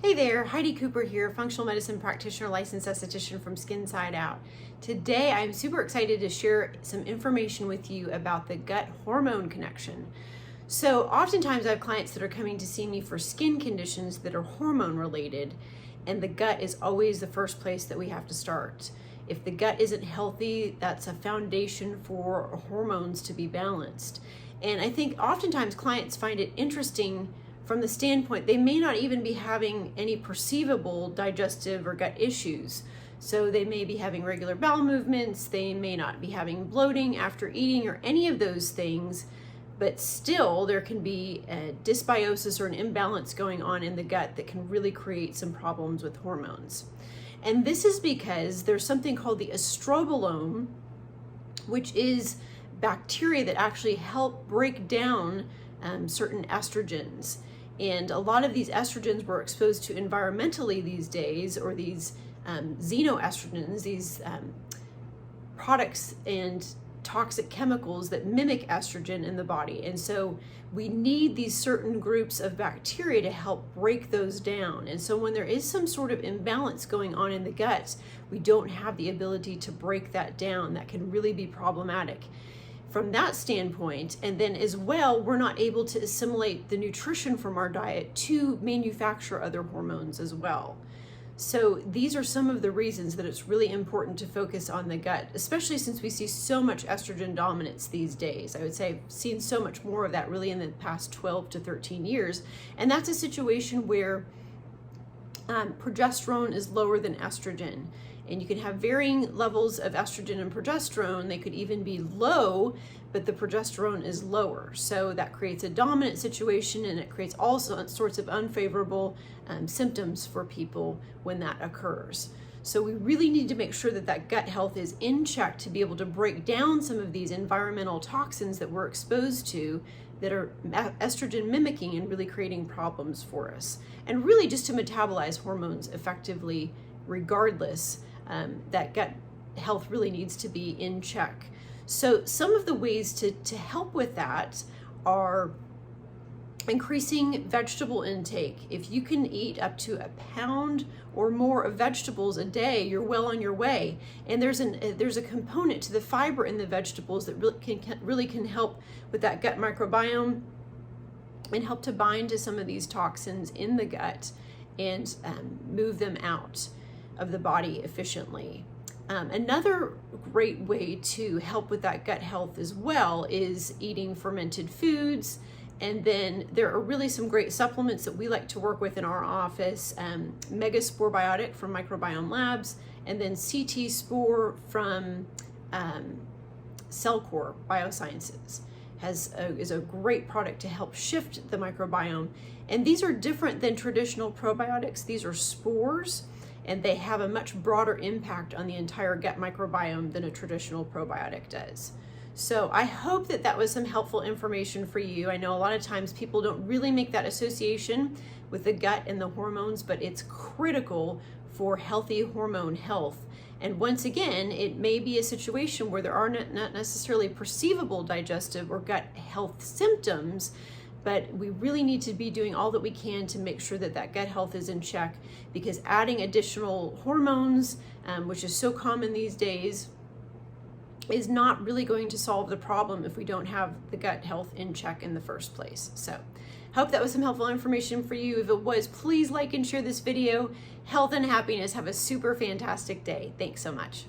Hey there, Heidi Cooper here, functional medicine practitioner, licensed esthetician from Skin Side Out. Today I'm super excited to share some information with you about the gut-hormone connection. So oftentimes I have clients that are coming to see me for skin conditions that are hormone related, and the gut is always the first place that we have to start. If the gut isn't healthy, that's a foundation for hormones to be balanced. And I think oftentimes clients find it interesting from the standpoint they may not even be having any perceivable digestive or gut issues. So they may be having regular bowel movements, they may not be having bloating after eating or any of those things, but still there can be a dysbiosis or an imbalance going on in the gut that can really create some problems with hormones. And this is because there's something called the Astrobolome, which is bacteria that actually help break down certain estrogens. And a lot of these estrogens we're exposed to environmentally these days, or these xenoestrogens, these products and toxic chemicals that mimic estrogen in the body. And so we need these certain groups of bacteria to help break those down. And so when there is some sort of imbalance going on in the gut, we don't have the ability to break that down. That can really be problematic from that standpoint. And then as well, we're not able to assimilate the nutrition from our diet to manufacture other hormones as well. So these are some of the reasons that it's really important to focus on the gut, especially since we see so much estrogen dominance these days. I would say I've seen so much more of that really in the past 12 to 13 years. And that's a situation where progesterone is lower than estrogen. And you can have varying levels of estrogen and progesterone. They could even be low, but the progesterone is lower. So that creates a dominant situation, and it creates all sorts of unfavorable symptoms for people when that occurs. So we really need to make sure that that gut health is in check to be able to break down some of these environmental toxins that we're exposed to that are estrogen mimicking and really creating problems for us. And really just to metabolize hormones effectively regardless. That gut health really needs to be in check. So some of the ways to help with that are increasing vegetable intake. If you can eat up to a pound or more of vegetables a day, you're well on your way. And there's a component to the fiber in the vegetables that really can help with that gut microbiome and help to bind to some of these toxins in the gut and move them out of the body efficiently. Another great way to help with that gut health as well is eating fermented foods. And then there are really some great supplements that we like to work with in our office. Mega Spore Biotic from Microbiome Labs, and then CT Spore from Cellcore Biosciences is a great product to help shift the microbiome. And these are different than traditional probiotics. These are spores, and they have a much broader impact on the entire gut microbiome than a traditional probiotic does. So I hope that that was some helpful information for you. I know a lot of times people don't really make that association with the gut and the hormones, but it's critical for healthy hormone health. And once again, it may be a situation where there are not necessarily perceivable digestive or gut health symptoms, but we really need to be doing all that we can to make sure that that gut health is in check, because adding additional hormones, which is so common these days, is not really going to solve the problem if we don't have the gut health in check in the first place. So hope that was some helpful information for you. If it was, please like and share this video. Health and happiness. Have a super fantastic day. Thanks so much.